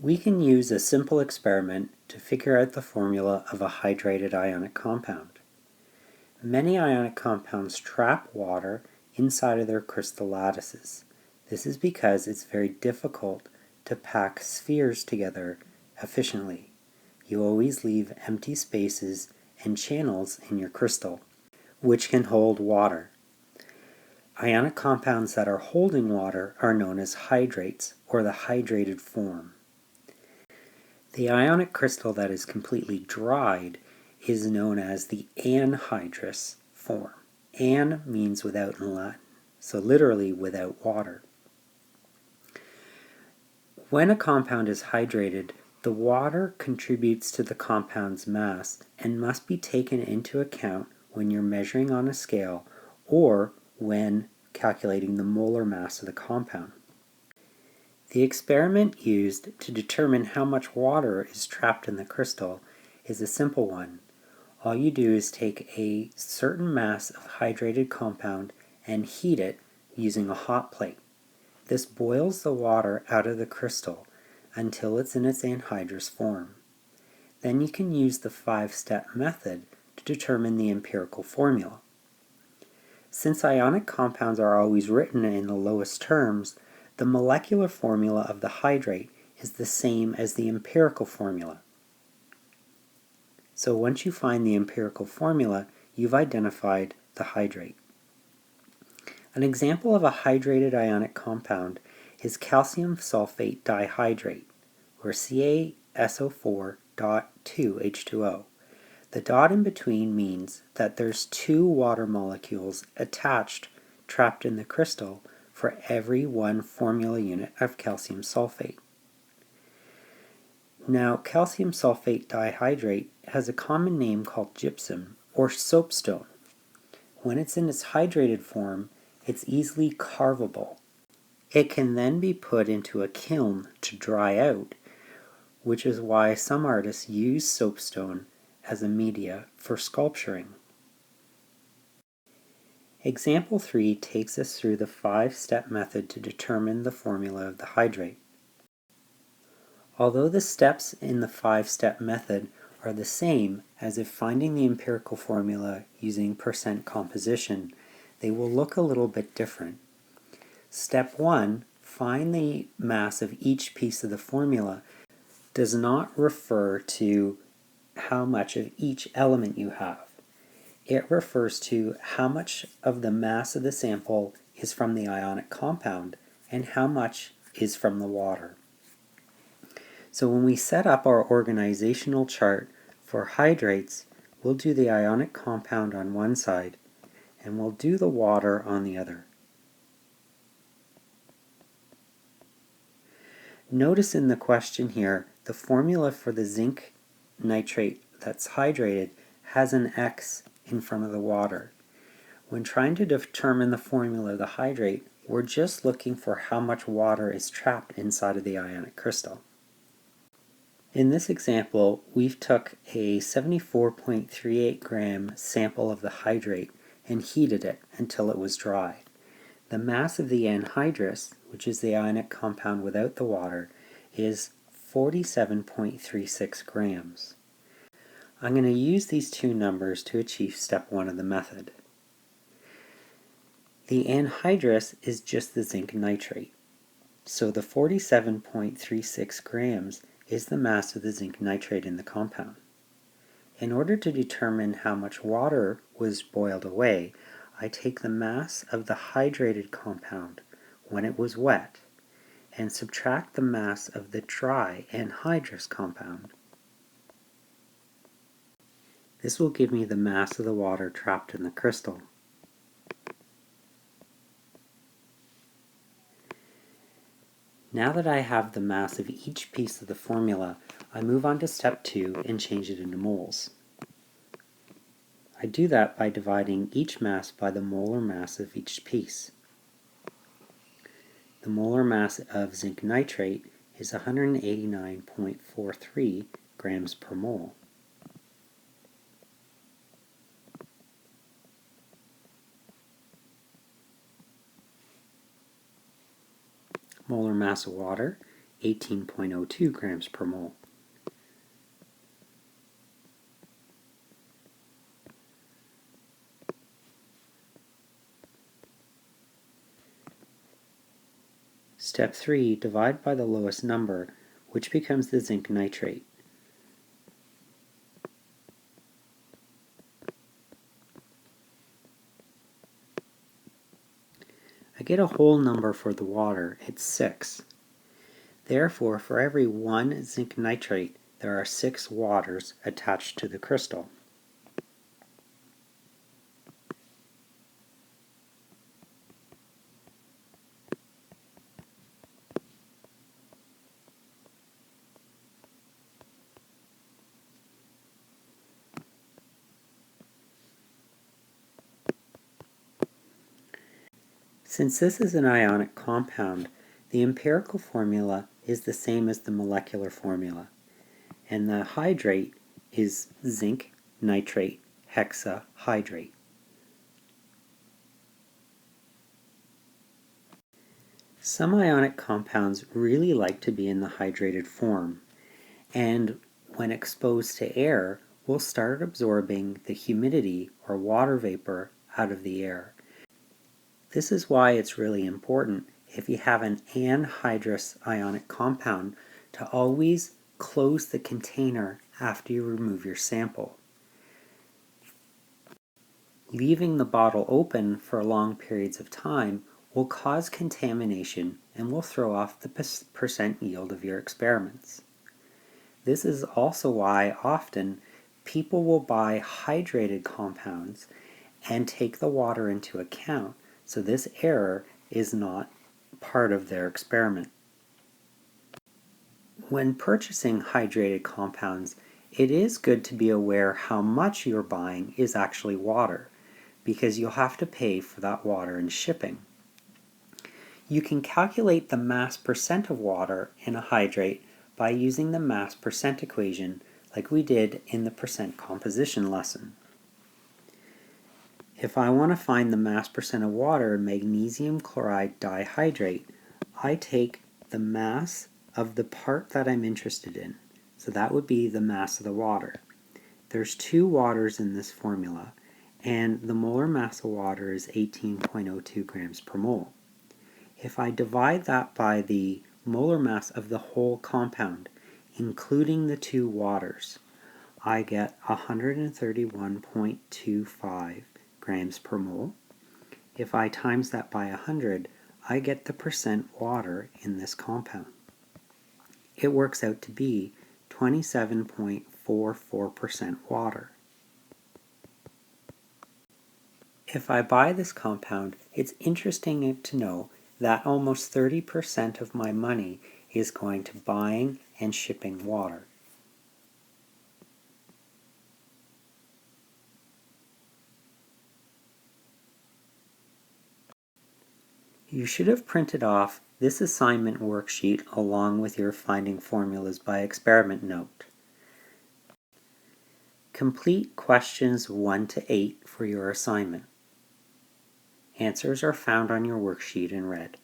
We can use a simple experiment to figure out the formula of a hydrated ionic compound. Many ionic compounds trap water inside of their crystal lattices. This is because it's very difficult to pack spheres together efficiently. You always leave empty spaces and channels in your crystal, which can hold water. Ionic compounds that are holding water are known as hydrates, or the hydrated form. The ionic crystal that is completely dried is known as the anhydrous form. An means without in Latin, so literally without water. When a compound is hydrated, the water contributes to the compound's mass and must be taken into account when you're measuring on a scale or when calculating the molar mass of the compound. The experiment used to determine how much water is trapped in the crystal is a simple one. All you do is take a certain mass of hydrated compound and heat it using a hot plate. This boils the water out of the crystal until it's in its anhydrous form. Then you can use the 5-step method to determine the empirical formula. Since ionic compounds are always written in the lowest terms, the molecular formula of the hydrate is the same as the empirical formula. So once you find the empirical formula, you've identified the hydrate. An example of a hydrated ionic compound is calcium sulfate dihydrate, or CaSO4.2H2O. The dot in between means that there's 2 water molecules trapped in the crystal for every 1 formula unit of calcium sulfate. Now, calcium sulfate dihydrate has a common name called gypsum or soapstone. When it's in its hydrated form, it's easily carvable. It can then be put into a kiln to dry out, which is why some artists use soapstone as a media for sculpturing. Example 3 takes us through the 5-step method to determine the formula of the hydrate. Although the steps in the 5-step method are the same as if finding the empirical formula using percent composition, they will look a little bit different. Step 1, find the mass of each piece of the formula, does not refer to how much of each element you have. It refers to how much of the mass of the sample is from the ionic compound and how much is from the water. So when we set up our organizational chart for hydrates, we'll do the ionic compound on one side and we'll do the water on the other. Notice in the question here, the formula for the zinc nitrate that's hydrated has an X in front of the water. When trying to determine the formula of the hydrate, we're just looking for how much water is trapped inside of the ionic crystal. In this example, we've took a 74.38 gram sample of the hydrate and heated it until it was dry. The mass of the anhydrous, which is the ionic compound without the water, is 47.36 grams. I'm going to use these two numbers to achieve step 1 of the method. The anhydrous is just the zinc nitrate, so the 47.36 grams is the mass of the zinc nitrate in the compound. In order to determine how much water was boiled away, I take the mass of the hydrated compound when it was wet and subtract the mass of the dry anhydrous compound. This will give me the mass of the water trapped in the crystal. Now that I have the mass of each piece of the formula, I move on to step 2 and change it into moles. I do that by dividing each mass by the molar mass of each piece. The molar mass of zinc nitrate is 189.43 grams per mole. Molar mass of water 18.02 grams per mole. Step 3, divide by the lowest number, which becomes the zinc nitrate. I get a whole number for the water, it's 6. Therefore, for every 1 zinc nitrate, there are 6 waters attached to the crystal. Since this is an ionic compound, the empirical formula is the same as the molecular formula, and the hydrate is zinc nitrate hexahydrate. Some ionic compounds really like to be in the hydrated form, and when exposed to air, will start absorbing the humidity or water vapor out of the air. This is why it's really important, if you have an anhydrous ionic compound, to always close the container after you remove your sample. Leaving the bottle open for long periods of time will cause contamination and will throw off the percent yield of your experiments. This is also why often people will buy hydrated compounds and take the water into account, so this error is not part of their experiment. When purchasing hydrated compounds, it is good to be aware how much you're buying is actually water, because you'll have to pay for that water in shipping. You can calculate the mass percent of water in a hydrate by using the mass percent equation like we did in the percent composition lesson. If I want to find the mass percent of water in magnesium chloride dihydrate, I take the mass of the part that I'm interested in. So that would be the mass of the water. There's 2 waters in this formula, and the molar mass of water is 18.02 grams per mole. If I divide that by the molar mass of the whole compound, including the 2 waters, I get 131.25 grams per mole. If I times that by 100, I get the percent water in this compound. It works out to be 27.44% water. If I buy this compound, it's interesting to know that almost 30% of my money is going to buying and shipping water. You should have printed off this assignment worksheet along with your finding formulas by experiment note. Complete questions 1 to 8 for your assignment. Answers are found on your worksheet in red.